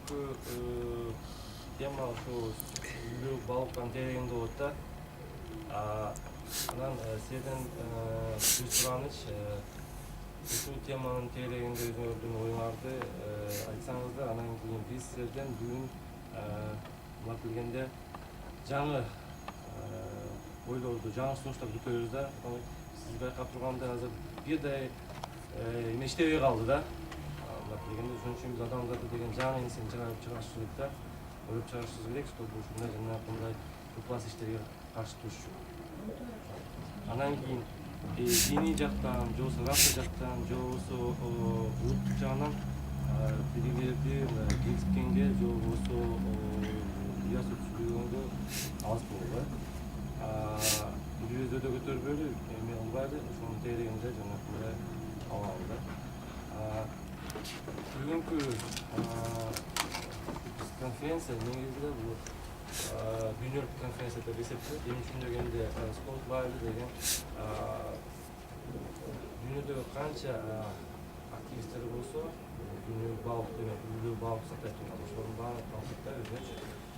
бүгүнкү тема ошо үйлүү балыктан тереңде болот да. Анан сизден бир сураныч ушул теманын тереңинде өзүңөрдүн оюңарды айтсаңыздар, анан кийин биз сиздерден бүгүн мына келгенде жаңы ойлорду, жаңы сунуштар күтөбүз да. Сиз байкап тургандай азыр бирдай эме иштебей калды да. Мына келгенде ошон үчүн биз адамдарды деген жаңы нерсени чыгарышыбыз керек да. Ойлоп чыгарышыбыз керек, чтобы ушундай жанагындай ыплас иштерге каршы туруш үчүн. Анан кийин диний жактан, же болбосо раса жактан, же болбосо улуттук жагынан бирлерди келишкенге, же болбосо бия сүрүшүлгөнгө алыс болобу. Биrbirimizi götürüp emin olmaydı, şunun tereyinde cennetlere alalım. Bugünkü konferansiya negizinde bu dünyalıq konferansiyada resepti. Benim düşündüğümde Spotlight'ı degen dünyada kança aktivistleri olsa, dünyalıq balık demek, ülü balık satayım. Şunun bana konflikler özünç.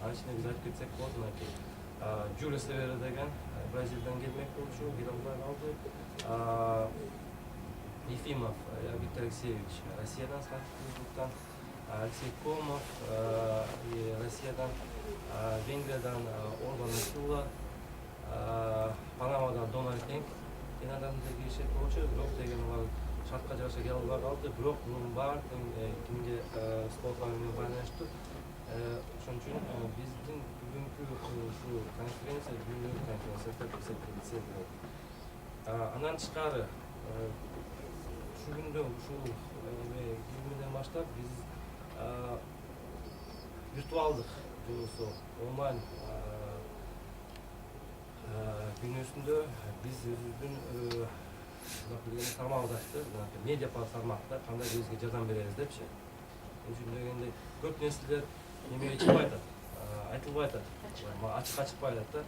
Aynısını biz ayıp etsek olsun ki Julius Severa degen Brazil'den gelmek oluşu, Giram'dan aldı. Efimov Viktor Alexeyevich Rusya'dan Sankt-Petersburg'dan, Alexey Komov Rusya'dan, Vengriya'dan Orban Mesula, Panama'dan Donald Trump Kenarlarında girişet oluşu, Brok degen var şartka jarışa gelip kaldı. Brok bunun var, kimge sportlarıyla paylaştı. Şunun için bizden bugünkü şu konferansiya, dünyalıq konferansiya bo'ldi. Anan çıkarı şu günde şu gününden başlap biz virtualdık, doğrusu online gün üstünde biz özümüzün sarmaqdaştı, media sarmaqda qanday bizga yordam bereriz deb şey. Shunday ko'p narsalar nimaga chiqib aytadi, aytilib aytadi, ochiq aytadi da.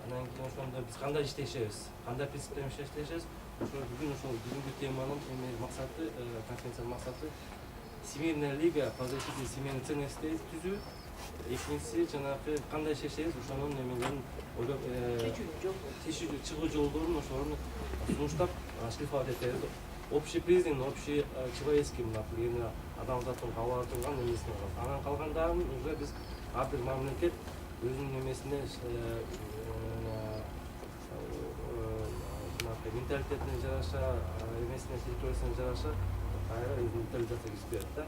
Anan keyin o'shanda biz qanday ishlaymiz, qanday prinsipda ishlaymiz. Bugungi temaning maqsadi, konferensiya maqsadi Всемирная лига по защите семейных ценностей түзүү. Экинчиси жанагы кандай иштейбиз, ошонун немелерин ойлоп чыгуу жолдорун ошолорду сунуштап шлифовать этебиз. Общепризнанный, общечеловеческий например, адамзаттын кабыл турган немесин алат. Анан калгандарын уже биз ар бир мамлекет өзүнүн немесине менталитетине жараша, эмесине территориясына жараша кайра менталитетке кирип берет да.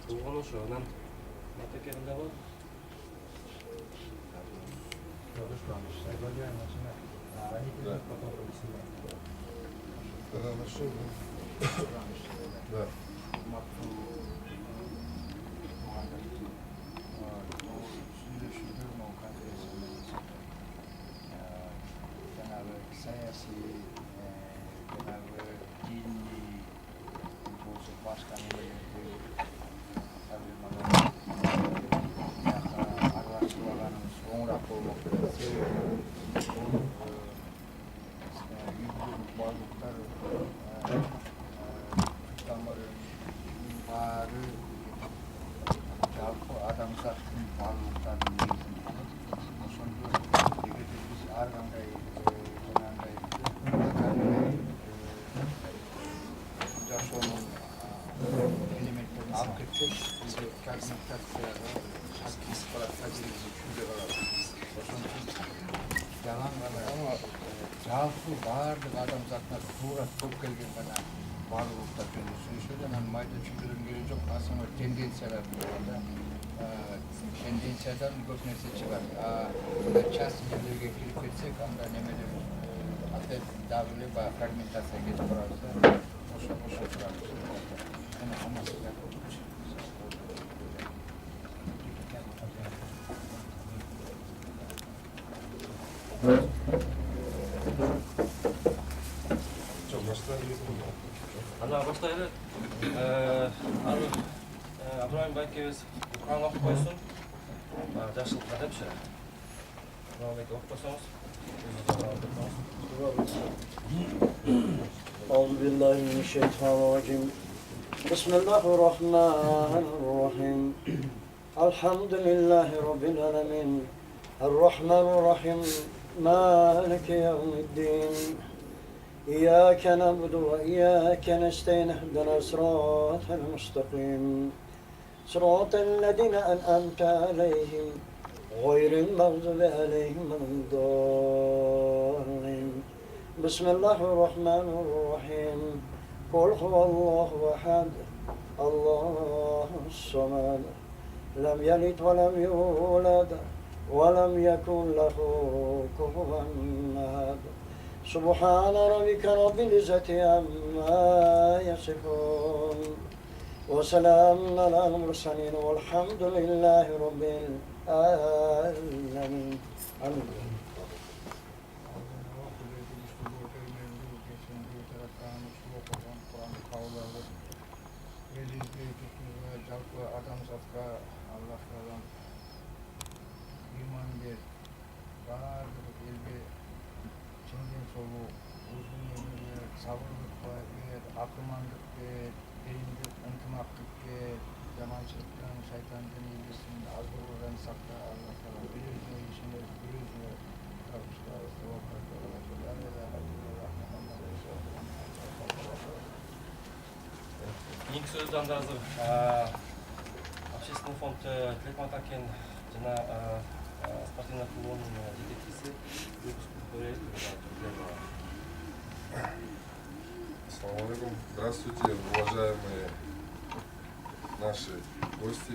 Болгону ошо. Анан матекеринде бар. Да. Жалпы барлық адамзатына туура топ келген гана барлыктар жөнүндө сүйлөшөдү. Анан майда чүгүргөн кереги жок. Асыңа тенденциялар турганда, тенденциядан көп нерсе чыгат. Часть жерлерге кирип кетсек, анда немелер опять дагы эле баягы фрагментация кетип барабыз да. Ошо турабыз. Жана хаммасы Ана баштайлы. Абрайым байкебиз Kur'an okuyup koysun. Yaşlılıkta da bir şey. Kur'an belki okuyuyorsanız. Euzubillahimineşşeytanirracim. Bismillahirrahmanirrahim. الحمد لله رب العالمين الرحمن الرحيم مالك يوم الدين إياك نعبد وإياك نستعين اهدنا الصراط المستقيم صراط الذين أنعمت عليهم غير المغضوب عليهم ولا الضالين بسم الله الرحمن الرحيم قل هو الله أحد الله الصمد لم يلد ولم يولد ولم يكن له كفوا أحد سبحان ربك رب العزة عما يصفون وسلام على المرسلين والحمد لله رب العالمين آمين. Жалпы адамзатқа Аллах Тағала иман бер, барлық елге чындын солу, uzun ömür ver, sabırlık ver, akılmandlık ver, beyinlik, ıntımaqlık ver, yamançılıktan, şeytandan iyilesin, azgırlıdan sakla Allah Tağala. Büyüzüne işine, büyüzüne kavuşlar, sevaplar, Ең сөзден де азыр общественный фонд Тлекматакен жана спортивный клубунун жетекчиси Ассаламу алейкум. Здравствуйте, уважаемые наши гости.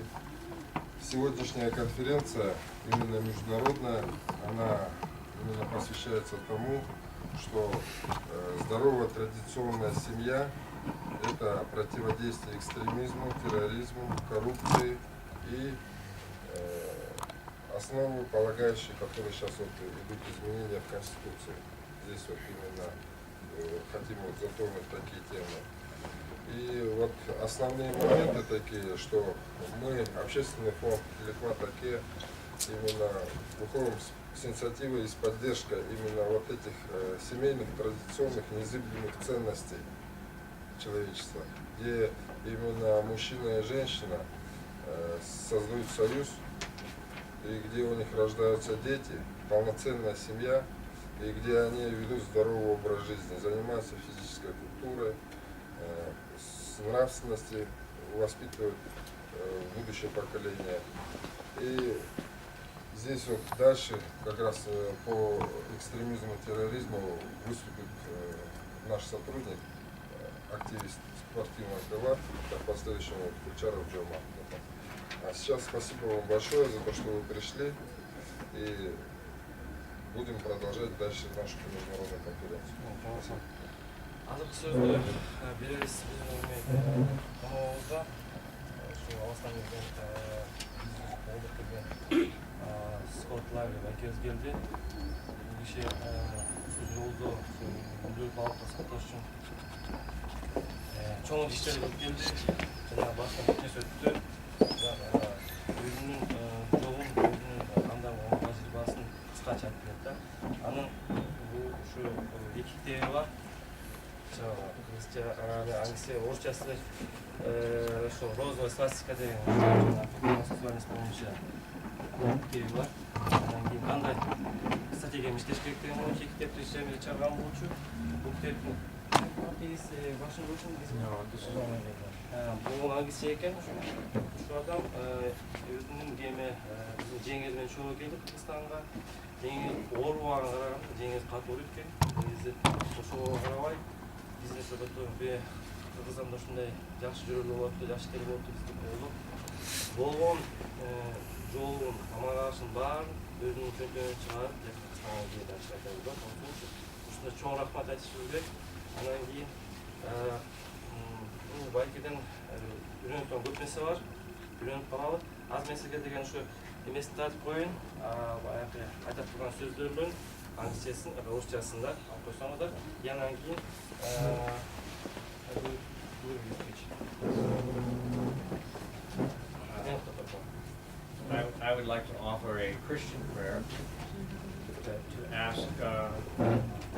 Сегодняшняя конференция, именно международная, она именно посвящается тому, что здоровая традиционная семья – это противодействие экстремизму, терроризму, коррупции и основополагающие, которые сейчас вот идут изменения в Конституции. Здесь вот именно хотим вот затронуть такие темы. И вот основные моменты такие, что мы, общественный фонд Лекматаке, именно выходим с инициативой и с поддержкой именно вот этих семейных, традиционных, незыблемых ценностей человечества, где именно мужчина и женщина создают союз, и где у них рождаются дети, полноценная семья, и где они ведут здоровый образ жизни, занимаются физической культурой, с нравственностью, воспитывают будущее поколение. И здесь вот дальше как раз по экстремизму и терроризму выступит наш сотрудник, активист спортивного крыла, в последующем Кучаров Джома. А сейчас спасибо вам большое за то, что вы пришли, и будем продолжать дальше нашу международную конференцию. Азыркы сөздү беребиз камабызда ушу Алыстан келген колдук келген спорт лагерь экөөбүз келди. Бул киши ушу жолдо мүлдөрүп алып сакташ үчүн чоң иштер кылып келди. Жана башка кеңес өттү. Өзүнүн жолун, өзүнүн андай тажрыйбасын кыскача айтып берди да. Анын ушу эки китеби бар. Английский, орысчасы, что розовая свастика деген сексуальность боюнча китеби бар. Андан кийин кандай стратегия иштеш керек деген боюнча китепти чыгарган болчу. Бул китептин вашим ручным бул английский экен. Ушу адам өзүнүн кеме биздин жеңиз менен чогуу келди Кыргызстанга. Жеңиз оорубаган караганда жеңиз катуу экен. Биз ошого карабай бизнес Кыргызстанда ушундай жакшы жүрөлү болот, жакшы тел болот деп ойлоп, болгон жолун, амал-карашын баарын өзүнүн чөнтөгүнөн чыгарып, Кыргызстанга келди айтабыз да. Ушундай чоң рахмат айтышыбыз керек. Андан кийин бул байкеден үйрөнүп көп нерсе бар. Үйрөнүп калалы. Аз нерсеге деген ушу эмесин тартып коеюн. Баягы айтып турган сөздөрдүн англисчесин, орусчасын да алып койсоңуздар. Андан кийин I would like to offer a Christian prayer to ask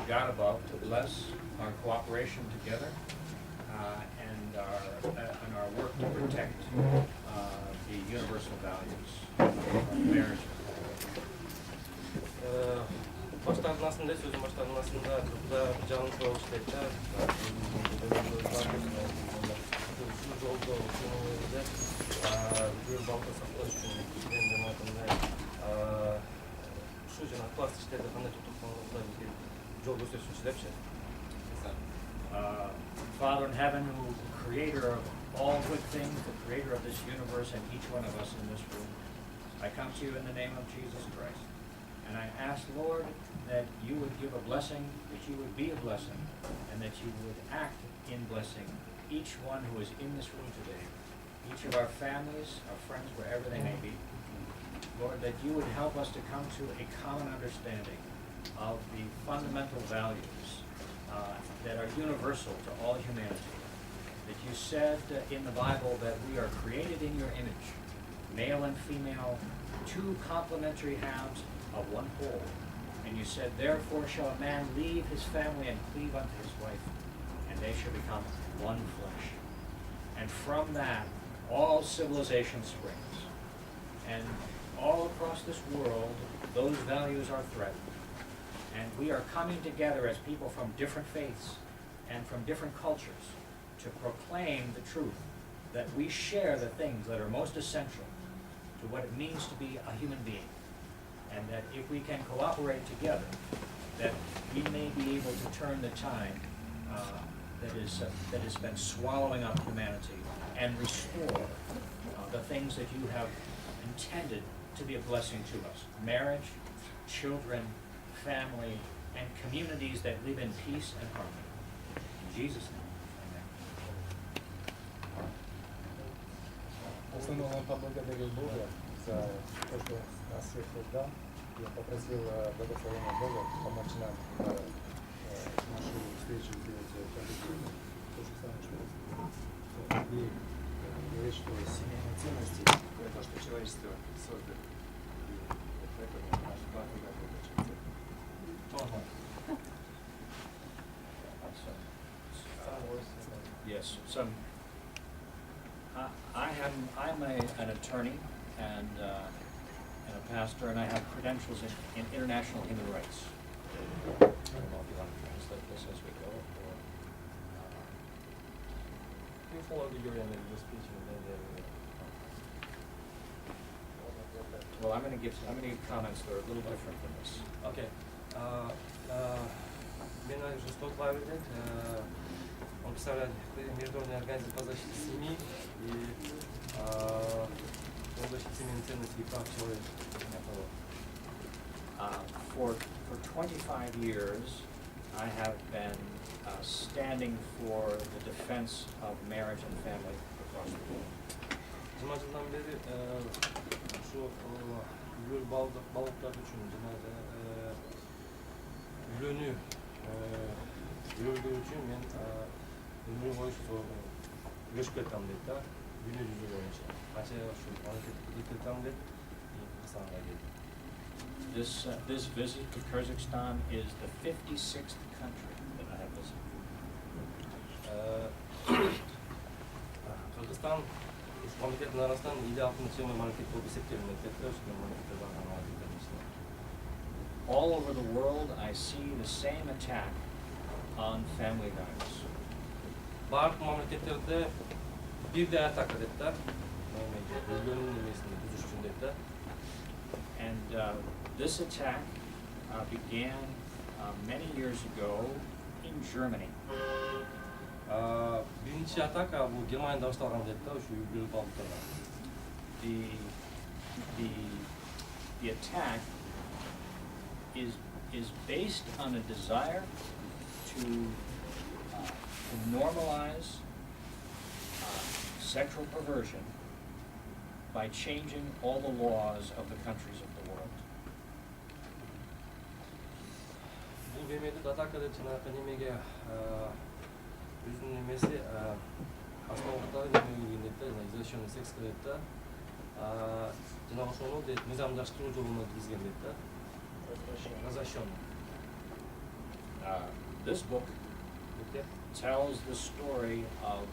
God above to bless our cooperation together and our work to protect the universal values of marriage. Баштарынасында, сөздің баштарынасында жұртта жалын соғыш дейді да, ушул жолдо ушунда жол балкы сакташ үчүн мен жанагындай ушул жана класс иштерди кандай тутуп калганда бизге жол көрсөтүшү депчи. Father in heaven, who creator of all good things, the creator of this universe and each one of us in this room, I come to you in the name of Jesus Christ. And I ask, Lord, that you would give a blessing, that you would be a blessing, and that you would act in blessing each one who is in this room today, each of our families, our friends, wherever they may be. Lord, that you would help us to come to a common understanding of the fundamental values that are universal to all humanity. That you said in the Bible that we are created in your image, male and female, two complementary halves of one whole. And you said, therefore shall a man leave his family and cleave unto his wife, and they shall become one flesh. And from that, all civilization springs. And all across this world, those values are threatened. And we are coming together as people from different faiths and from different cultures to proclaim the truth that we share the things that are most essential to what it means to be a human being. And that if we can cooperate together, that we may be able to turn the tide that has been swallowing up humanity and restore the things that you have intended to be a blessing to us. Marriage, children, family, and communities that live in peace and harmony. In Jesus' name, amen. Основного поблагодарил Бога за то, что нас всех создал. Я попросил благословения Бога помочь нам нашу встречу сделать продуктивной. То же самое, что и говорит, что семейные ценности – это то, что человечество создало. И поэтому наш брат и брат очень ценный. Yes, I'm an attorney and a pastor, and I have credentials in international human rights. I don't know if you want to translate this as we go, or You follow your end of the speech and then well, I'm going to give comments that are a little different than this. Окей. Меня жестоко Павел, он представляет Международную организацию по защите семьи и по защите семейных ценностей и прав человека. For 25 years, I have been standing for the defense of marriage and family across the world. 20 жылдан бeri şu gül balıklar için ürünü ürgü için men ömür boyu göçüp кетем дейт да дүйнө жүзү боюнча кача ушул мамлекеттик кетем деп Кыргызстанга келдим. This visit to Kyrgyzstan is the 56th country that I have visited. Кыргызстан мамлекеттин арасынан 56-чы мамлекет болуп эсептелинет деп ошол мамлекеттерге барган. All over the world, I see the same attack on family values. Барлык мамлекеттерде бирдей атака дейт да. Өзгөнүн немесин түзүш үчүн дейт да. And this attack began many years ago in Germany. Биринчи атака бул Германияда башталган дейт да, ушу үй балыктарга. The attack is based on a desire to normalize sexual perversion by changing all the laws of the countries of the world. Бул бемеди атака деп жанагы немеге өзүнүн немеси основалыктары неме келген дейт да, извращенный секс дейт да. Жана ошону дейт мыйзамдаштыруу жолуна киргизген дейт да. Развращенный. This book tells the story of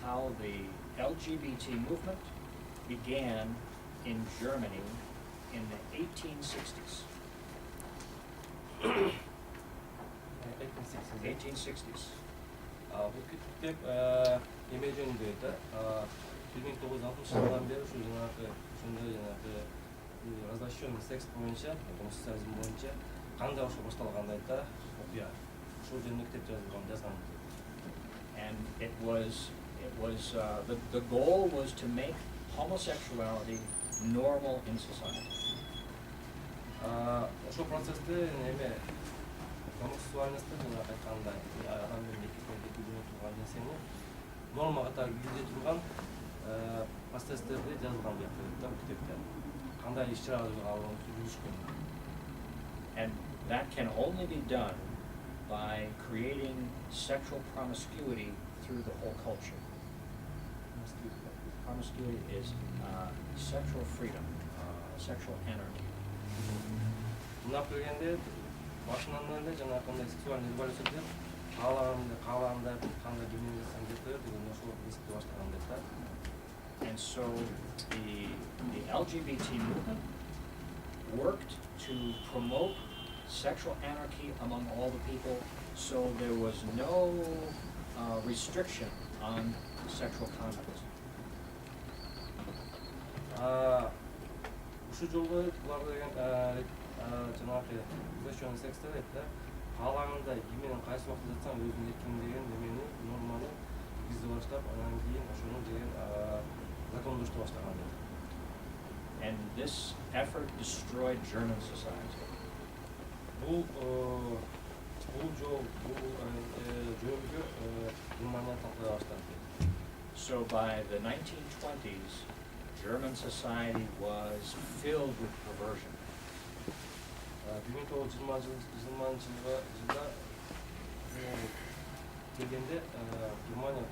how the LGBT movement began in Germany in the 1860s. 1860s. 그때 예매 정도였다. 1960 бері шу жаңағы ошондой жанагы разрешённый секс боюнча, гомосексуализм боюнча кандай ошо башталгандай да окуя. Ошол жөнүндө китеп жазган. And the goal was to make homosexuality normal in society. Ошол процессте эме гомосексуальностьты жанагы айткандай адам менен экиге турган нерсени норма катары киргизе турган процесстерди жазган да китепте. Кандай иш-чараларды алып жүрүшкөн. And that can only be done by creating sexual promiscuity through the whole culture. Promiscuity is sexual freedom, sexual anarchy. Мына келгенде башынан эле жанагындай сексуальный революция деп каалагандай кандай дүнү жасасаң деп коет деген ошол эсепти баштаган дейт да. And so the LGBT movement worked to promote sexual anarchy among all the people, so there was no restriction on sexual conduct. Ушул жолу булар деген жанагы разрешённый секс деп да каалагандай ким менен кайсы убакта жатсаң өзүң эркиң деген немени норманы киргизе баштап анан кийин ошону деген закондоштура баштаган дейт. And this effort destroyed German society. Бул жол жөнгө Германия талкалай баштады. So by the 1920s, German society was filled with perversion. 1920 жылда келгенде Германия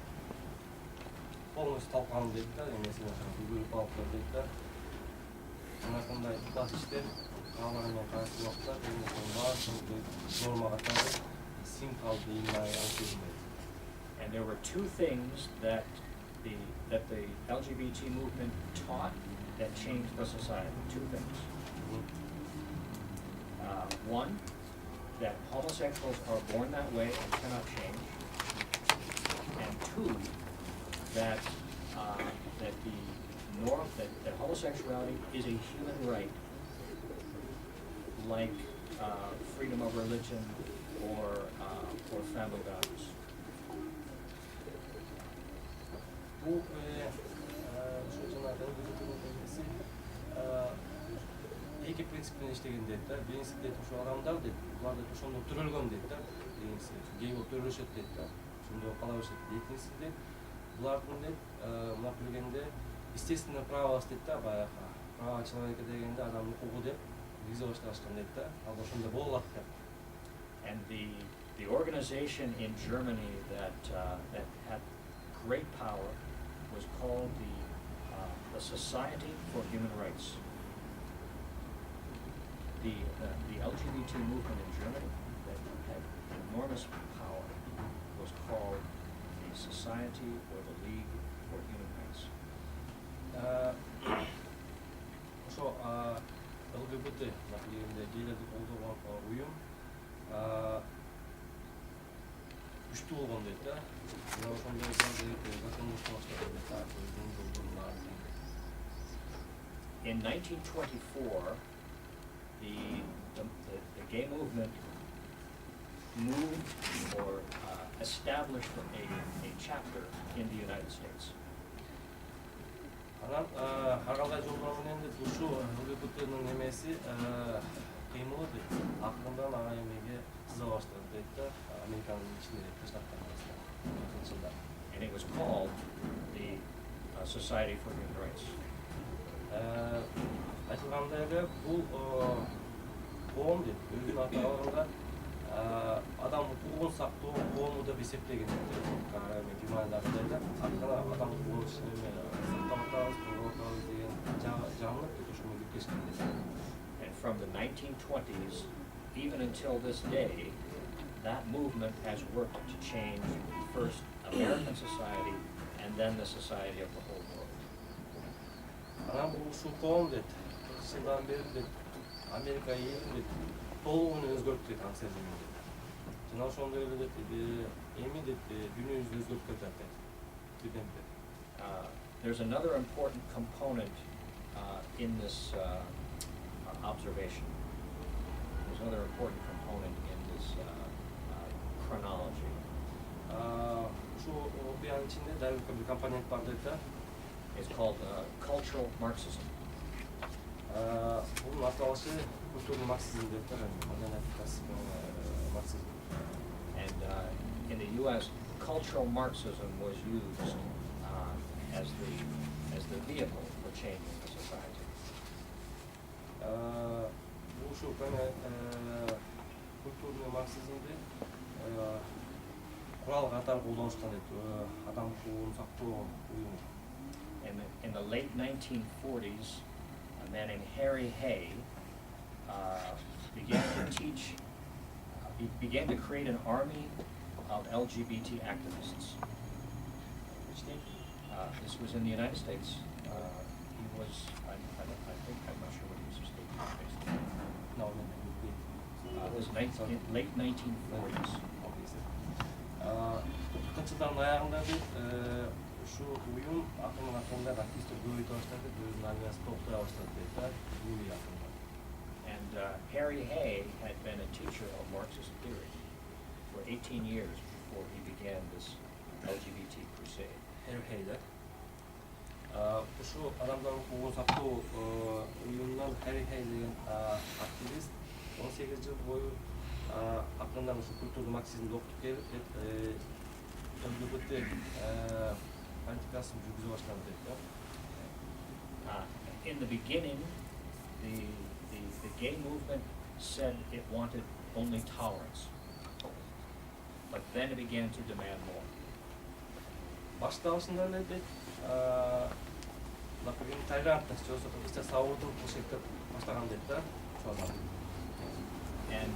полностью талканды дейт да, эмесин бүгүлүп алып дейт да. Жанагындай класс иштер каалаган кайсы убакта норма катары символ деймай антилмейт. And there were two things that the LGBT movement taught that changed the society. Two things. One, that homosexuals are born that way and cannot change. And two, that that homosexuality is a human right, like freedom of religion or family values. Бул ошо жанагы эмеси эки принцип менен иштеген дейт да. Биринчиси дейт ошо адамдар дейт, булар дейт ошондо төрөлгөн дейт да. Биринчиси гей болуп төрөлүшөт дейт да. Ошондо кала беришет. Экинчиси дейт булардын дейт мына келгенде естественное право дейт да, баягы права человека дегенде адамдын укугу деп киргизе башташкан дейт да. Ал ошондой боло алат деп. And the organization in Germany that had great power was called the Society for Human Rights. The LGBT movement in Germany that had enormous power was called the Society or the League for Human Rights. Ошо ЛГБТ дегенде гейлерди колдогон уюм күчтүү болгон дейт да. Мына ошондой закондоштура баштаган дейт да. In 1924, the gay movement moved or established a chapter in the United States. Анан ар кандай жолдор менен ушу ЛГБТнын эмеси кыймылы дейт. Акырындан ага эмеге сыза баштады дейт да. Американын ичинде Штаттардын арасында. And it was called the Society for Human Rights. Айтылгандай эле бул коом дейт, өзүнүн аталарында адам укугун сактоо коому деп эсептеген дейт. Германиядагы да адам укугун сактап атабыз, коргоп атабыз деген жаңылык дейт, ошону киргизген дейт. And from the 1920s, even until this day, that movement has worked to change first American society and then the society of the whole world. Anam bu ушул коом дейт, 40 жылдан бери дейт, Америка элин дейт, толугу менен өзгөртүп дейт аң сезимин дейт. Жана ошондой эле дейт, эми дейт, дүйнө жүзүн өзгөртүп кетет дейт. Birdenbire. There's another important component in this observation. There's another important component in this chronology. Ушул окуянын ичинде дагы бир компонент бар дейт да. It's called cultural Marxism. Bunun atalaşı kültürlü Marksizm deyip de Marksizm. And in the U.S., cultural Marxism was used as the vehicle for changing the society. Bu şu kültürlü Marksizmde kural katar kullanıştan deyip adam hukuğunu saklıyor uyumu. In the late 1940s, a man named Harry Hay began to create an army of LGBT activists. This was in the United States. He was, I think, I'm not sure what he was a state based. No, This late 1940s. 40 жылдардын аягында дейт, şu uyum akımın hakkında aktivistler büyütü başladı, büyütün armiyası topluya başladı deyip de uyumu yakında. And Harry Hay had been a teacher of Marxist theory for 18 years before he began this LGBT crusade. Harry Hay'de. Şu adamların hukukunu saklıyor uyumundan Harry Hay degen aktivist 18 yıl boyu hakkında şu kültürlü Marksizmde okutup gelip LGBT politikasını жүргүзө баштады дейт да. In the beginning, the gay movement said it wanted only tolerance, but then it began to demand more. Башталышында эле дейт, например, толеранттык же болсо кыргызча сабырдуу кылышып деп баштаган дейт да. And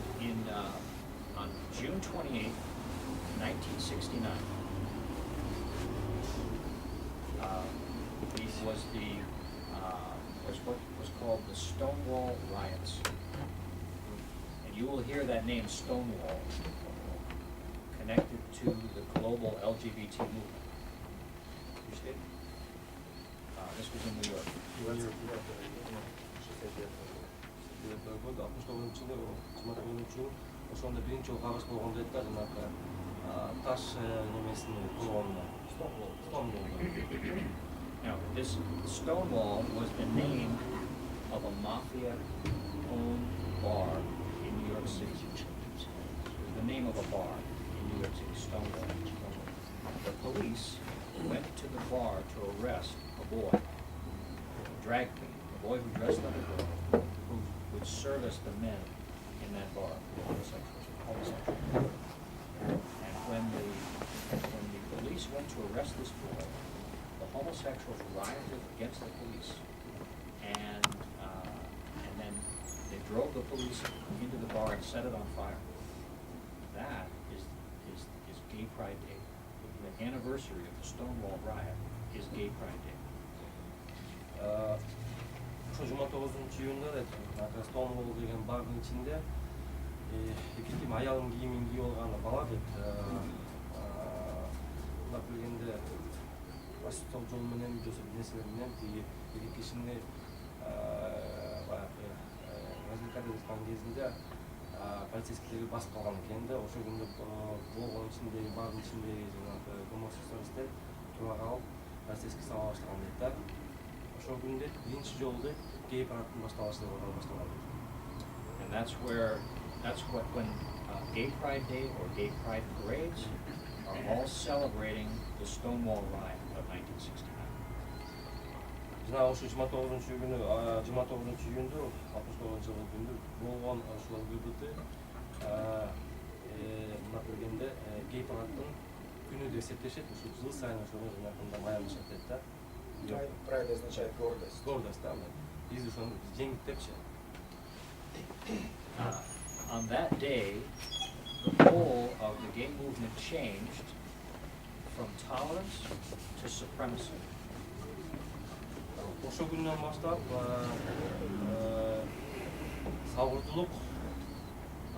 on June 28, 1969, was what was called the Stonewall riots. And you will hear that name Stonewall connected to the global LGBT movement. This was in New York. Ошондо биринчи жолу кагыш болгон дейт да, жанагы таш немесинин кургонуна. Now, this Stonewall was the name of a mafia-owned bar in New York City. It was the name of a bar in New York City, Stonewall. The police went to the bar to arrest a boy, a drag queen, a boy who dressed like a girl, who would service the men in that bar, homosexuals. And when the police went to arrest this boy, the homosexuals rioted against the police, and then they drove the police into the bar and set it on fire. That is Gay Pride Day. The anniversary of the Stonewall riot is Gay Pride Day. Ошо 29-июнда Stonewall деген бардын ичинде эки ким аялдын кийимин кийип алган бала дейт. Мына билгенде Başsal жол менен же нерселер менен эки кишини баягы развлекать эткан кезинде полицейскийлер басып калган экен да. Ошол күндө болгон ичиндеги бардын ичиндеги жанагы гомосексуалисттер тура калып полицейский саба баштаган дейт да. Ошол күндө биринчи жолу дейт гей парадтын башталышына башталган. And that's what when Gay Pride Day or Gay Pride parades are all celebrating the Stonewall riot of 1969. Жана ошо 29-июндө 69-жылдын күндө болгон ошол ЛГБТ мына келгенде гей парадтын күнү деп эсептешет. Ушул жыл сайын ошого жанагындай маянышат дейт да. Pride означает гордость. Гордость, да. Биз ошону жеңдик депчи. On that day, the pole of the gay movement changed from tolerance to supremacy. ошол күндөн баштап сабырдуулук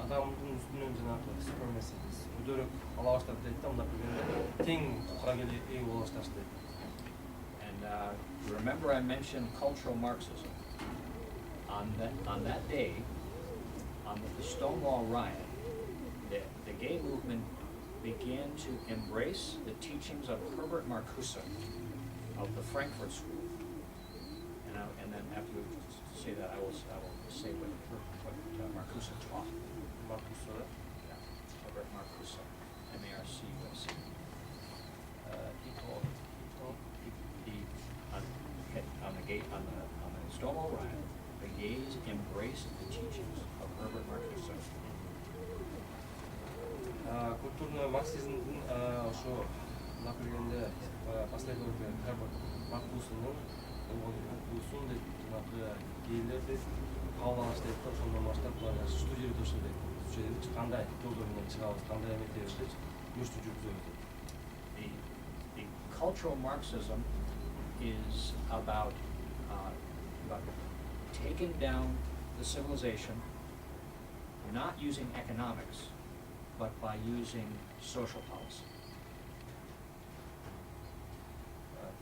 адамдын үстүнөн жанагы супермеси көтөрүп ала баштап дейт да, мындап келгенде тең укуга ээ боло башташты дейт. And remember I mentioned cultural Marxism. On that day, on the Stonewall riot, the gay movement began to embrace the teachings of Herbert Marcuse of the Frankfurt School. And then after you say that, I will say what Marcuse taught. Marcuse, Yeah, Herbert Marcuse, M-A-R-C-U-S-E. he taught On the Stonewall riot, the gays embraced the teachings of Herbert Marcuse. Культурный марксизмдин ошо мындап келгенде последователь Herbert Marcuse'нун окуусун дейт, жанагы гейлерди кабыл алыш дейт да, ошондон баштап булар студия өтөшү дейт. Студияда кандай жолдор менен чыгабыз, кандай эмнетебиз деп жүрүштү жүргүзөбүз дейт. The cultural Marxism is about taking down the civilization, not using economics, but by using social policy.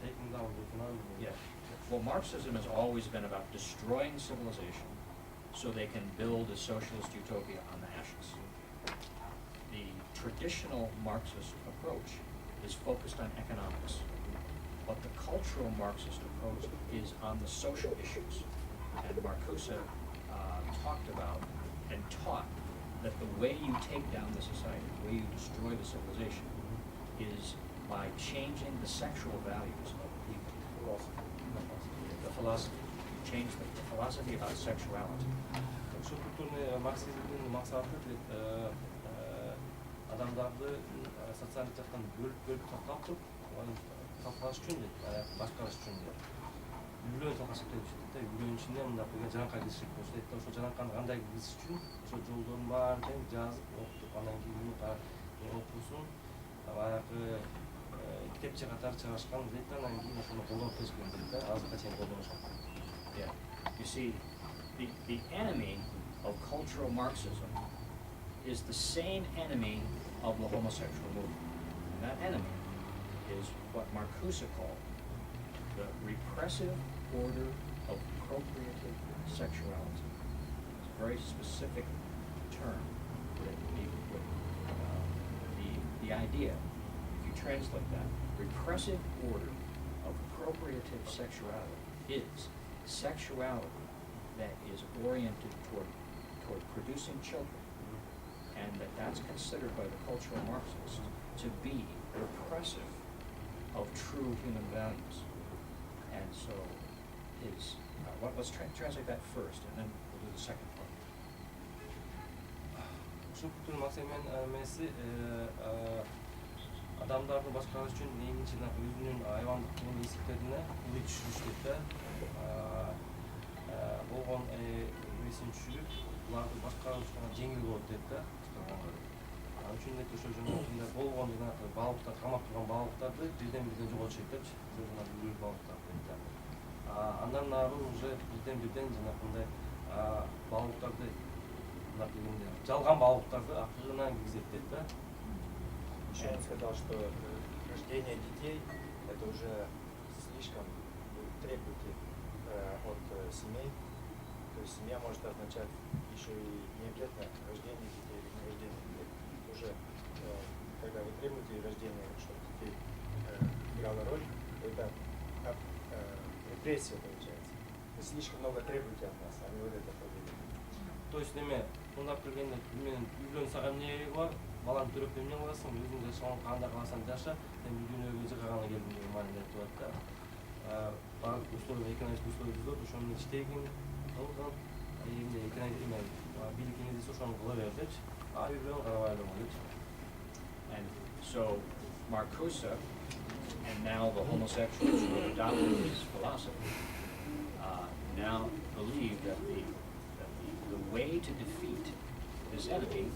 Taking down the economic. Yeah. Well, Marxism has always been about destroying civilization so they can build a socialist utopia on the ashes. The traditional Marxist approach is focused on economics, but the cultural Marxist approach is on the social issues. And Marcuse talked about and taught that the way you take down the society, the way you destroy the civilization, is by changing the sexual values of people. The philosophy. You change the philosophy about sexuality. Ошо культурный марксизмдин максаты адамдарды социалдык жактан бөлүп тартып, талкалаш үчүн дейт, башкарыш үчүн дейт. Үйлөн талкашып деп дейт да, үйлөн ичинде мындап келген жанакка киришик болсо дейт да, ошо жанакканы кандай кириш үчүн ошо жолдордун баарын тең жазып, окутуп, анан кийин окуусун баягы китепче катары чыгарышкан дейт да, анан кийин ошону колдонуп келишкен дейт да, азыркыга чейин колдонушат. Yeah. You see, the enemy of cultural Marxism is the same enemy of the homosexual movement. And that enemy is what Marcuse called the repressive order of procreative sexuality. It's a very specific term. The idea, if you translate that, repressive order of procreative sexuality is sexuality that is oriented toward producing children, and that's considered by the cultural Marxists to be repressive of true human values. And so let's translate that first, and then we'll do the second part. Ушул культурный марксизм эмеси адамдарды башкарыш үчүн экинчи өзүнүн айвандык инстинкттерине ой түшүрүш дейт да. Болгон эмесин түшүрүп, буларды башкарышка жеңил болот дейт да. Ал үчүн дейт ошо жөнүндө болгон жанагы балыктар, камап турган балыктарды бирден жоготушат депчи. Жанагы үлгү балыктар дейт да. Андан ары уже бирден жанагындай балыктарды жалган балыктарды акырынан киргизет дейт да. Еще он сказал, что рождение детей это уже слишком требуете от семей. То есть семья может означать еще и не обязательно рождение детей или не рождение детей. Уже когда вы требуете рождения, чтобы детей играло роль, это репрессия получается. Вы слишком много требуете от нас, а не вот это поведение. То есть неме, мындап келгенде мен үйлөн сага эмне бар? Баланы төрөп эмне кыласың, өзүң жашаган кандай кыласаң жаша, сен дүйнөгө жыгаганы келдиң деген мааниде айтып атат да. Баардык условия, экономический условия түзөт, ошонун иштегин, кылган, эмне экономик бийлик эмне десе ошону кыла бер депчи. Ар бир бирөөнү карабайлы депчи. And so Marcuse, and now the homosexuals who have adopted his philosophy, now believe that the way to defeat this enemy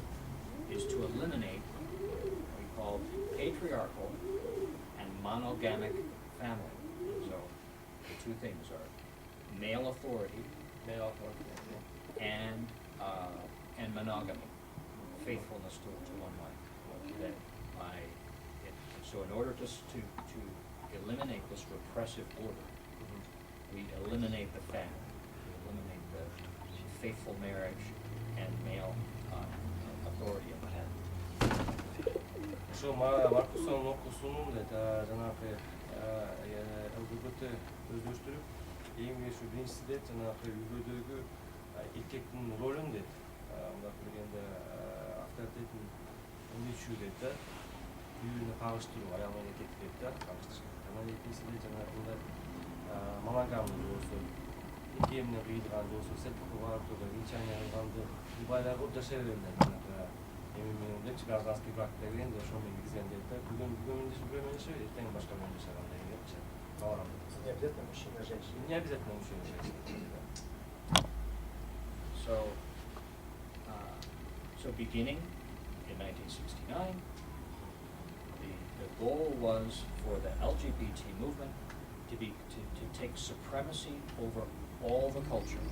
is to eliminate what we call patriarchal and monogamic family. So two things are male authority male authority. and monogamy, faithfulness to one wife. That so in order to eliminate this repressive order, we eliminate the family, we eliminate the faithful marriage and male authority of the head. Ошо Маркустун окуусунун жанагы ЛГБТ өздөштүрүп эң ушу биринчиси дейт жанагы үйгөдөгү эркектин ролун дейт мындак келгенде авторитетин өнүчүү дейт да үйүнө кагыштыруу аял менен эркекти дейт да кагыштыруу анан экинчиси дейт жанагы мындай моногамный болсо эки эмне кыйылган болсо септикке барып турган венчание кылганды байлар кылып жашай берген жанагы депчи гражданский брак деген ошо менен киргизген дейт да бүгүн бирөө менен жашайт эртең башка менен жашаган дегенчи калган Не обязательно мужчина, женщина. не обязательно мужчина женщина. So beginning in 1969, the goal was for the LGBT movement to take supremacy over all the culture,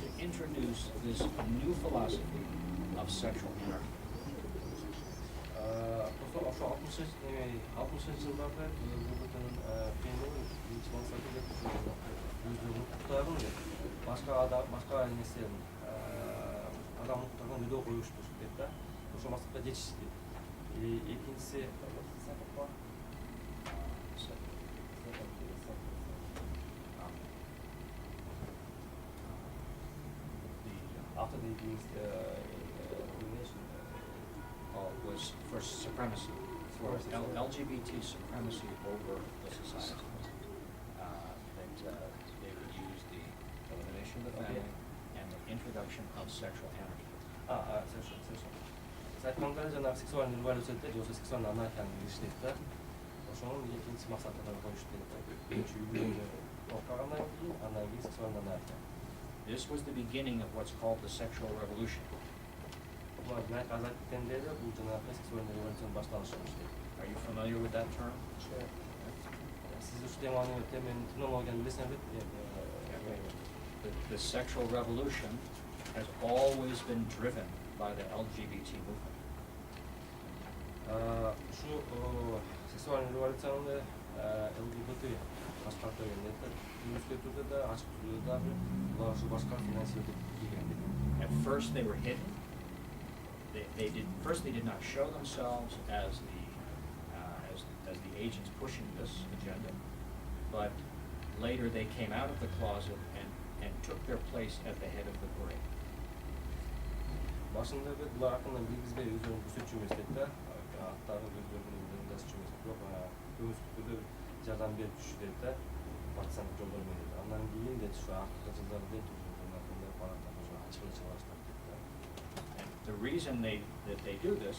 to introduce this new philosophy of sexual anarchy. Ошо 60 жылдарда ЛГБТнын кыймылы биринчи максаты деп өздөрүнүн укуктарын башка нерсени адам укуктарын өйдө коюшту дейт да ошо максатка жетишти. Экинчиси after the elimination Was for supremacy, for LGBT supremacy over the society. That they would use the elimination of the family and the introduction of sexual anarchy. sexual. Айтқанда жанагы сексуальный революцияда же сексуальный анархияны киришти дейт да. Ошонун экинчи максатына коюшту дейт да. Биринчи үйгөнү окугандан кийин андан кийин сексуальный анархия. This was the beginning of what's called the sexual revolution. Are you familiar with that term? The sexual revolution has always been driven by the LGBT movement. At first they were hidden. They did not show themselves as the agents pushing this agenda, but later they came out of the closet and took their place at the head of the parade. Başındагы булар акынан билгизбей өзүнүн күчү эмес дейт да. Аттары өздөрүнүн жолдошу эмес. Бирок көмүскүдө жардам берип жүрүшү дейт да. Партизандык жолдор менен. Андан кийин дейт ушу акыркы жылдары дейт парадтар уже ачылыша баштады дейт да. The reason that they do this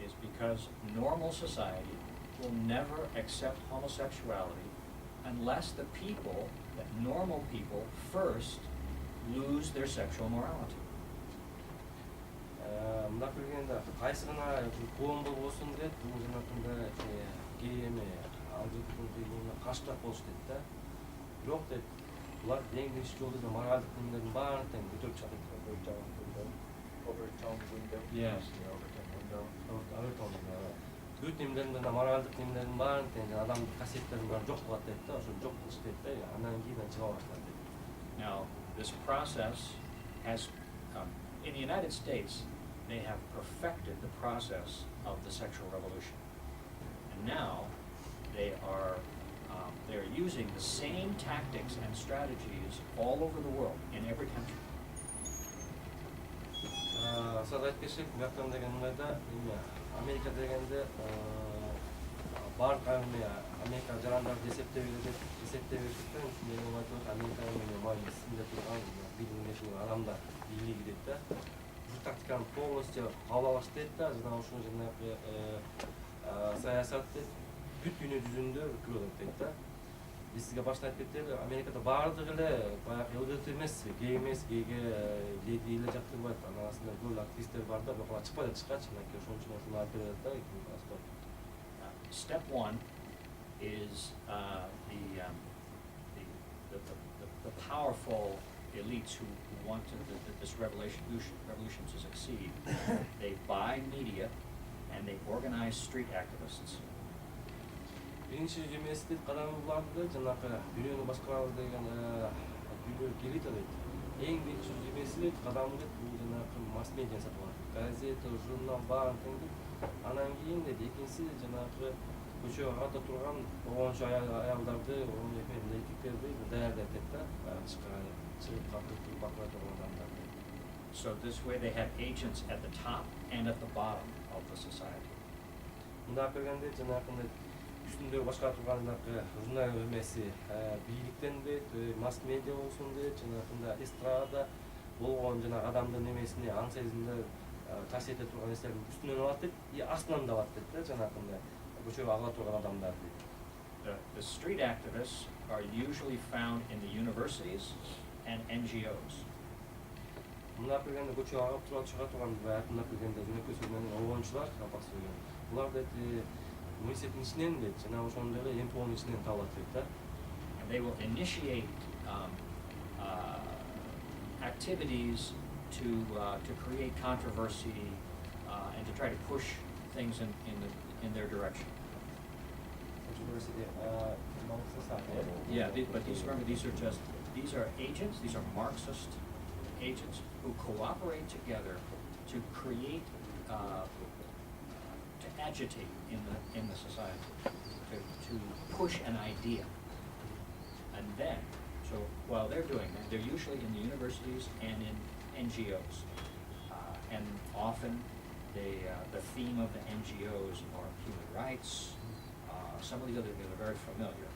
is because normal society will never accept homosexuality unless the normal people first lose their sexual morality. Мындак келгенде кайсы гана коомдо болсун дейт, бул жанагындай гей эме ЛГБТ каршылап болуш дейт да. Бирок дейт, булар эң биринчи жолдо моралдык немелердин баарын тең көтөрүп чыгат. Overtone window. Yes. Overtone window. Бүт немелердин моралдык немелердин баарын тең адамдын касиеттерин баарын жок кылат дейт да, ошо жок кылыш дейт да, андан кийин чыга баштайт дейт. Now, this process has, in the United States, they have perfected the process of the sexual revolution. And now, they are using the same tactics and strategies all over the world, in every country. Сага айткенчек, бияктан деген мындайда, Америка дегенде баардык Америка жарандарды эсептебейт да, ушундай айтып Америка менен исинде турган билимдеги адамдар бийлиги дейт да. Бул тактиканы полностью кабыл алыш дейт да, жана ушул жанагы саясат дейт бүт дүйнө жүзүндө өткөрүлөт дейт да. Биз сизге башта айтып кеттик, Америкада баардыгы эле баягы ЛГБТ эмес, гей гейге леди эле жактырбайт. Анын арасында көп активисттер бар да, бирок алар чыкпайт, чыккачы, ошон үчүн ушуну айтып берет да. Step one is the powerful elites who want this revolution to succeed. They buy media and they organize street activists. Биринчи жеместе кадамдарды жанагы дүйнөнү башкарабыз деген күйлөр келет дейт. Эң биринчи жемеси кадамды бул жанагы масс медиа сатып алат. Газета, журнал баарын теңдеп, анан кийин экинчиси жанагы көчөгө ата турган оңчу аялдарды, эркектерди даярдап атат да, чыгып катып бакыра турган адамдарды. So this way they have agents at the top and at the bottom of the society. Мында келгенде жанагы үстүндө башкара турган журнал эмеси бийликтен де, масс медиа болсун дейт, жанагында эстрада болгон жанагы адамдын эмесине аң сезимде касиете турган нерселердин үстүнөн алат дейт, и астынан да алат дейт да, жанагында көчөгө ага турган адамдар дейт. The street activists are usually found in the universities and NGOs. Мында келгенде көчөгө агып чыга турган мында келгенде жөнөкөй сөз менен оончулар, булар дейт университеттин ичинен дейт, жана ошондой эле M2U01287 ичинен табылат дейт да. And they will initiate activities to create controversy and to try to push things in their direction. Yeah, but these are agents, these are Marxist agents who cooperate together to create, to agitate in the society, to push an idea. And then, so while they're doing that, they're usually in the universities and in NGOs. And often the theme of the NGOs are human rights. Some of these other things are very familiar.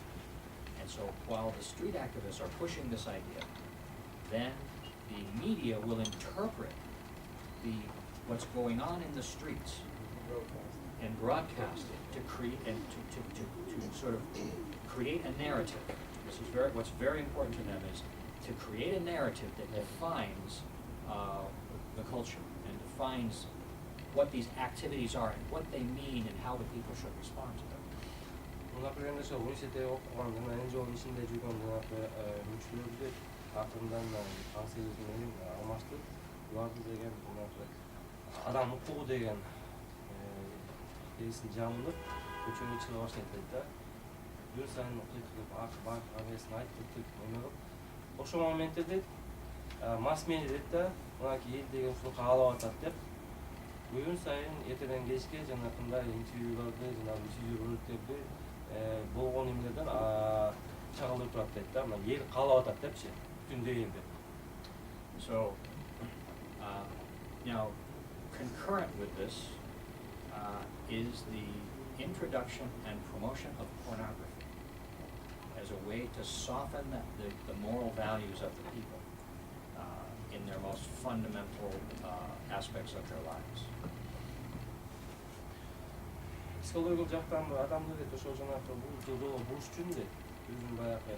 And so while the street activists are pushing this idea, then the media will interpret what's going on in the streets and broadcast it to create and to sort of create a narrative. This is what's very important to them is to create a narrative that defines the culture and defines what these activities are and what they mean and how the people should respond to them. Мына келгенде ошо университетте окуган жана NGOнун ичинде жүргөн жанагы мүчөлөрдү акырындан аң сезим менен алмаштырып, буларды деген жанагы адам укугу деген нерсин жамылып көчөгө чыга баштайт дейт да. Күн сайын кыйкырып, бак эмесин айтып, эме кылып. Ошол моментте дейт, масс медиа дейт да, мынакей эл деген ушуну каалап атат деп, күн сайын эртеден кечке жанагындай интервьюларды, жанагы видео роликтерди болгон эмелерден чагылдырып турат дейт да, мына эл каалап атат депчи, бүтүндөй элди. So now concurrent with this is the introduction and promotion of pornography as a way to soften the moral values of the people in their most fundamental aspects of their lives. Психологиялык жактан адамды дейт ошол жанагы бул жолдо буруш үчүн дейт, өзүн баягы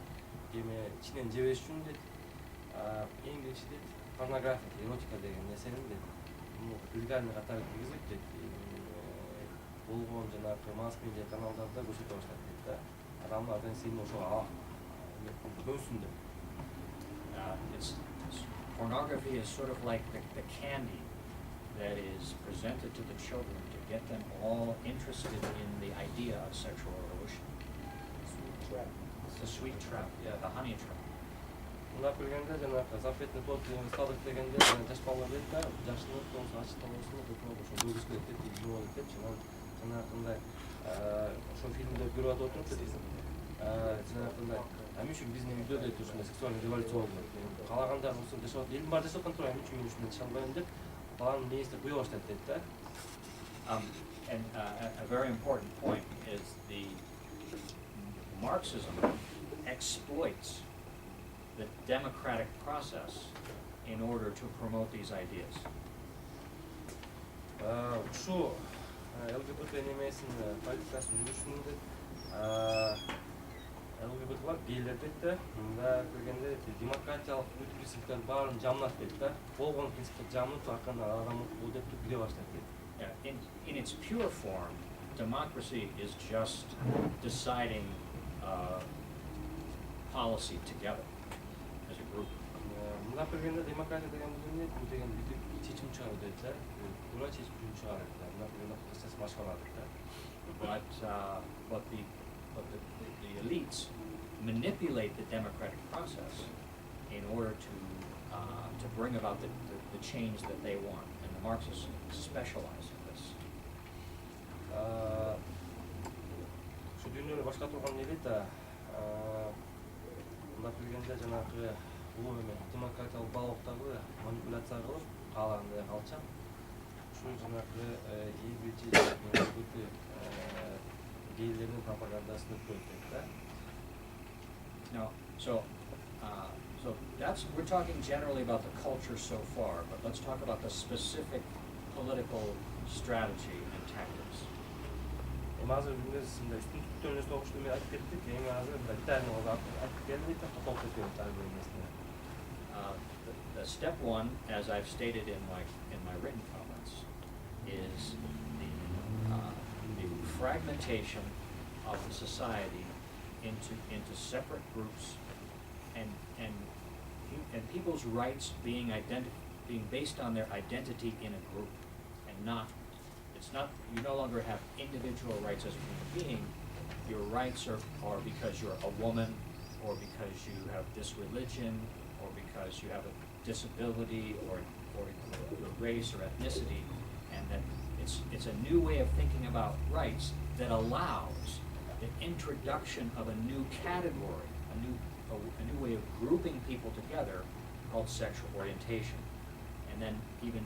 эме ичинен жебеш үчүн дейт, эң биринчи дейт порнография, эротика деген нерсени дейт, вульгарный катары киргизип дейт, болгон жанагы масс медиа каналдарда көрсөтө баштайт дейт да, адамдар сени ошого көнсүн деп. Pornography is sort of like the candy that is presented to the children to get them all interested in the idea of sexual revolution. It's the sweet trap, yeah, the honey trap. Мында келгенде жанагы запретный плод сталдык дегенде жаш балалар дейт да, жашылык болсун, ачыктык болсун, ошо көргүс келет дейт, илүү болот дейт, жанагындай ошол фильмде көрүп атып отуруп, жанагындай эмне үчүн биздин үйдө дейт ушундай сексуальный революция болду, каалаганда болсун жашап атып, элдин баары жашап аткан турат, эмне үчүн мен ушундай жашай албайм деп, баланын мээсине куя баштайт дейт да. And a very important point is the Marxism exploits the democratic process in order to promote these ideas. Ушу ЛГБТ немесин политикасын жүрүшүндө ЛГБТлар гейлер дейт да, мында келгенде демократиялык принциптердин баарын жамнат дейт да, болгон принциптерди жамнып, акырында адам укугу деп кире баштайт дейт. In its pure form, democracy is just deciding policy together as a group. мындап келгенде демократия деген бұл деген бүйтіп чечим чыгаруу дейт да. Тура чечим чыгарат. Мындап келгенде процесс башкалат да. But the elites manipulate the democratic process in order to bring about the change that they want, and the Marxists specialize in this. Şu дүйнөнү башка турган элита мындап келгенде жанагы улуу эме демократиялык балоктогу манипуляция кылып каалагандай калчак. Ушу жанагы гейлердин пропагандасын өткөрүп да. No, so we're talking generally about the culture so far, but let's talk about the specific political strategy and tactics. Азыр билесизде түптөн эле окушту мен айтып кеттик. Эми азыр детально айтып келдик, токтоп кетебиз ар бир нерсени. The step one, as I've stated in my written comments, is the fragmentation of the society into separate groups, and people's rights being based on their identity in a group, and you no longer have individual rights as a human being. Your rights are because you're a woman, or because you have this religion, or because you have a disability, or your race or ethnicity, and that it's a new way of thinking about rights that allows the introduction of a new category, a new way of grouping people together called sexual orientation. And then even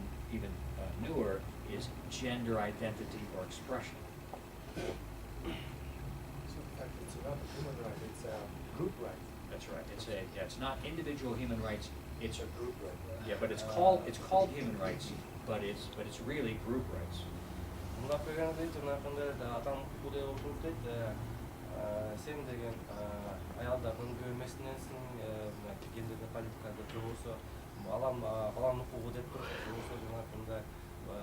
newer is gender identity or expression. So in fact, it's not a human right, it's a group right. That's right. It's not individual human rights. It's A group right. yeah, but it's called human rights, but it's really group rights. Мындап келгенде жанагындай адам укугу деп отуруп дейт. Сен деген аялдардын көбөмесиненсиң, гендердик политикада же болбосо баланын укугу деп туруп, же болбосо жанагындай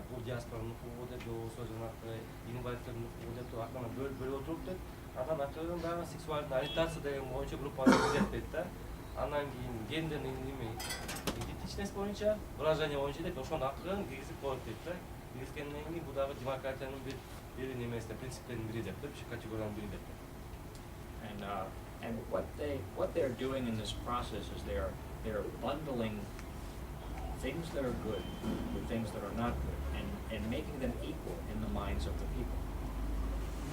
бул диаспоранын укугу деп, же болбосо жанагы инвалидтердин укугу деп туруп аркана бөлүп отуруп дейт. Анан акырын дагы сексуалдык ориентация деген боюнча группаны түзөтпөйт да. Анан кийин гендердин идентичность боюнча, выражение боюнча деп ошону акырын киргизип коет дейт да. Киргизгенден кийин бул дагы демократиянын бир немесине принциптеринин бири деп, категориянын бири деп. And what they're doing in this process is they're bundling things that are good with things that are not good, and making them equal in the minds of the people.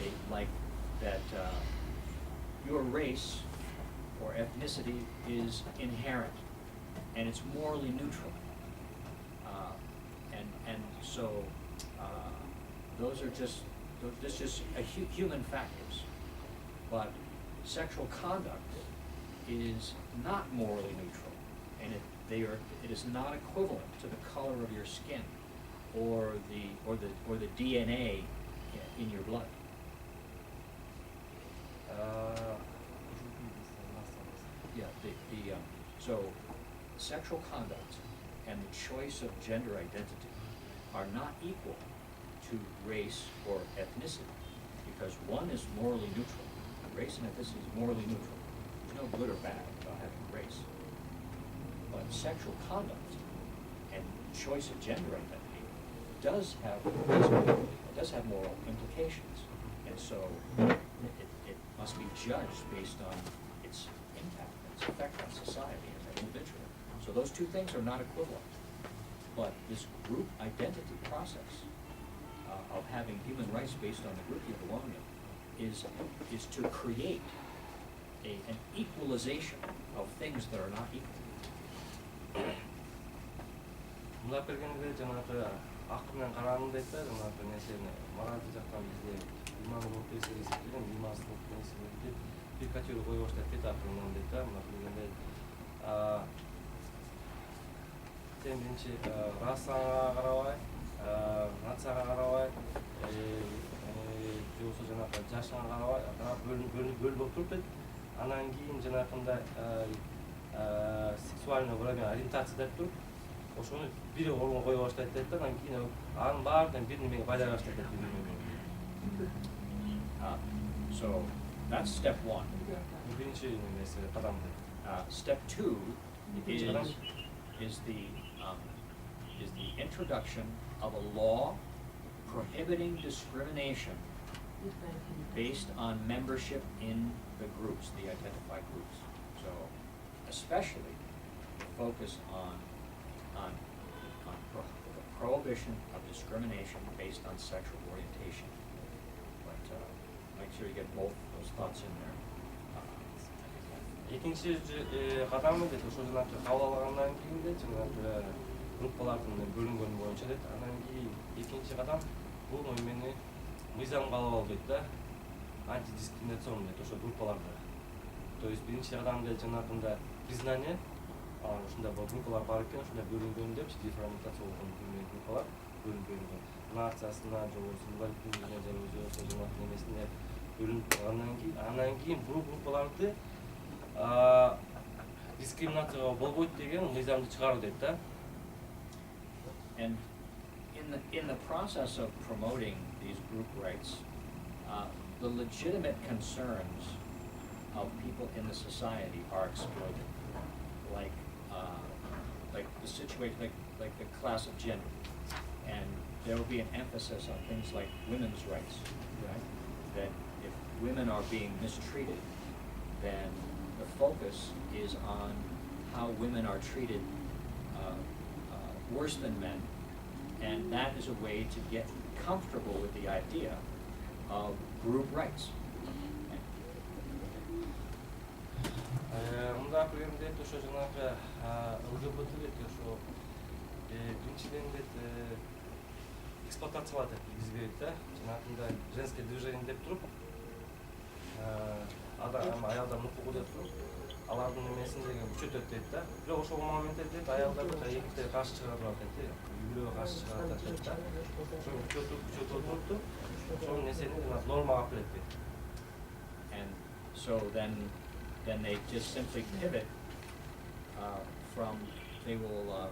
They like that your race or ethnicity is inherent, and it's morally neutral. And so those are just human factors. But sexual conduct is not morally neutral, and it is not equivalent to the color of your skin or the DNA in your blood. So sexual conduct and the choice of gender identity are not equal to race or ethnicity, because one is morally neutral. Race and ethnicity is morally neutral. There's no good or bad about having race. But sexual conduct and choice of gender identity does have moral implications, and so it must be judged based on its impact, its effect on society as an individual. So those two things are not equivalent. But this group identity process of having human rights based on the group you belong in is to create an equalization of things that are not equal. Мындап келгенде жанагы акыл менен карагым дейт да, жанагы нерсени моралдык жактан бизде имандылык нерсе эсептелген, имансыздык нерсе деп бир категория кое баштайт дейт акылынан дейт да. Мындап келгенде сен биринчи расаңа карабай, нацияга карабай, же болбосо жанагы жашыңа карабай, бөлүнүп болуп туруп дейт. Анан кийин жанагындай сексуальный ориентация деп туруп, ошону бир орунга кое баштайт дейт да. Анан кийин анын баардыгын бир немеге байлай баштайт дейт. So that's step one. birinchi nemesi qadamdi. Step two İkinci qadam is the introduction of a law prohibiting discrimination based on membership in the groups, the identified groups. So, especially the focus on the prohibition of discrimination based on sexual orientation. But make sure you get both those thoughts in there. экинчи кадамы дейт ошо жанагы кабыл алгандан кийин дейт жанагы группалардын бөлүнгөнү боюнча дейт анан кийин экинчи кадам бул эмени мыйзамга алып алуу дейт да, антидискриминацион дейт ошо группаларда. То есть биринчи кадам дейт жанагында признание, ушундай группалар бар экен, ушундай бөлүнгөн депчи, дифференциация болгон группалар бөлүнгөн, нациясына же болбосо инвалиддигине же болбосо жанагы немесине бөлүнүп анан кийин бул группаларды дискриминацияга болбойт деген мыйзамды чыгаруу дейт да. And in the process of promoting these group rights, the legitimate concerns of people in the society are exploited, like the situation, like the class of gender, and there will be an emphasis on things like women's rights, right? That if women are being mistreated, then the focus is on how women are treated worse than men, and that is a way to get comfortable with the idea of group rights. Мындай көргөндө ошо жанагы ЛГБТ дейт ошо биринчиден дейт эксплуатациялап киргизбейт да, жанагындай женское движение деп туруп аялдардын укугу деп туруп алардын немесин деген күчөтөт дейт да. Бирок ошол моментте дейт аялдарды экинтип каршы чыгарып атат дейт, үйгөлөргө каршы чыгарып атат дейт да. Ошону күчөтүп туруп ошол нерсени нормага алып келет дейт. And so then they just simply pivot from they will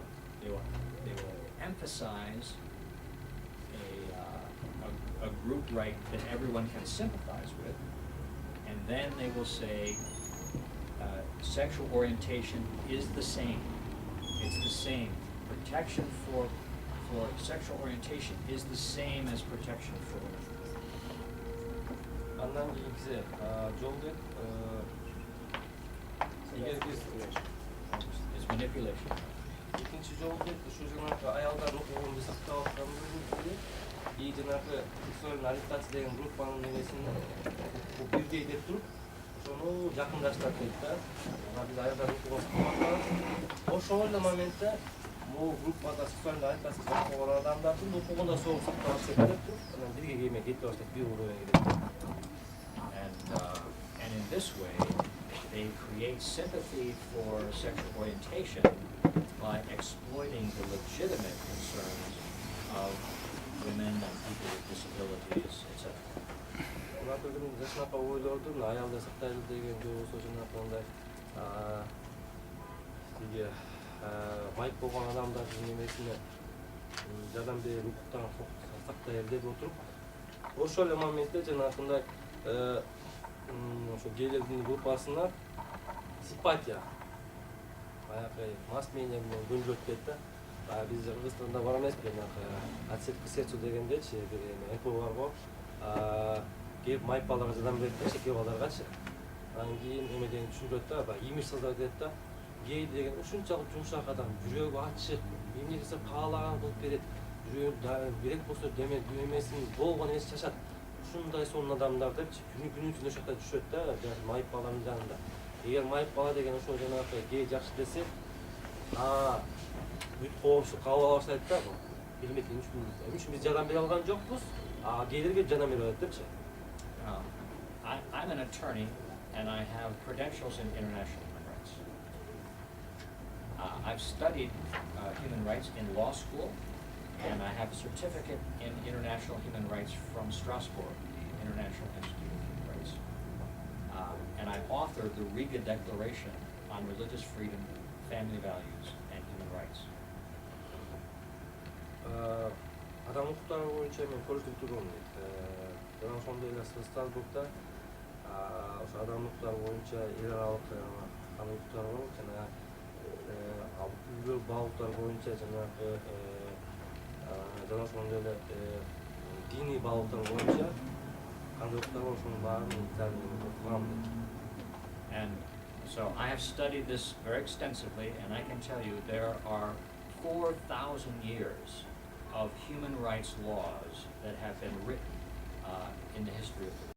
emphasize a group right that everyone can sympathize with, and then they will say sexual orientation is the same. It's the same. Protection for sexual orientation is the same as protection for Андан кийинкиси жол дейт эгер биз is manipulation. экинчи жол дейт ушу жанагы аялдардын укугун биз сактап атканбыз и жанагы сексуальный ориентация деген группанын немесин бирдей деп туруп ошону жакындаштырат дейт да. Биз аялдардын укугун сактап атканбыз. Ошол эле моментте бул группада сексуальный ориентация болгон адамдардын укугун да согуп сактап алышат деп туруп анан бирге кийме кете баштайт, бир урууга келет. And in this way, they create sympathy for sexual orientation by exploiting the legitimate concerns of women and people with disabilities, etc. Жашынака ойлордун аялды сактайлы деген же болбосо жанагы андай тиги майып болгон адамдардын немесине жардам берип укуктарын сактайлы деп отуруп ошол эле моментте жанагындай ошо гейлердин группасына симпатия баягы масс медиа менен көндүрөт дейт да. Биз Кыргызстанда бар эмеспи жанагы отсек к сердцу дегендечи бир МП бар го, келип майып балдарга жардам берет да, шеке балдаргачы. Анан кийин эме деген түшүндүрөт да, баягы имидж создойт дейт да. Гей деген ушунчалык жумшак адам, жүрөгү ачык, эмне десе каалаган кылып берет, жүрөгү керек болсо деме эмесин болгон эмес чачат. Ушундай сонун адамдар депчи күнү түнү ошол жакта жүрүшөт да, майып баланын жанында. Эгер майып бала деген ошол жанагы гей жакшы десе, бүт коомчулук кабыл ала баштайт да. Билмейт эмне үчүн биз жардам бере алган жокпуз, гейлерге жардам берип атат депчи. I'm an attorney, and I have credentials in international human rights. I've studied human rights in law school, and I have a certificate in international human rights from Strasbourg, the International Institute of Human Rights. And I authored the Riga Declaration on Religious Freedom, Family Values, and Human Rights. Адам укуктары боюнча мен коллектив турумун дейт. жана ошондой эле Страсбургда ошо адам укуктары боюнча эл аралык кандай укуктар бар жана үйгө багуулуктар боюнча жанагы жана ошондой эле диний багуулуктар боюнча кандай укуктар бар ошонун баарын Италияда окугам дейт. And so I have studied this very extensively, and I can tell you there are 4,000 years of human rights laws that have been written in the history of the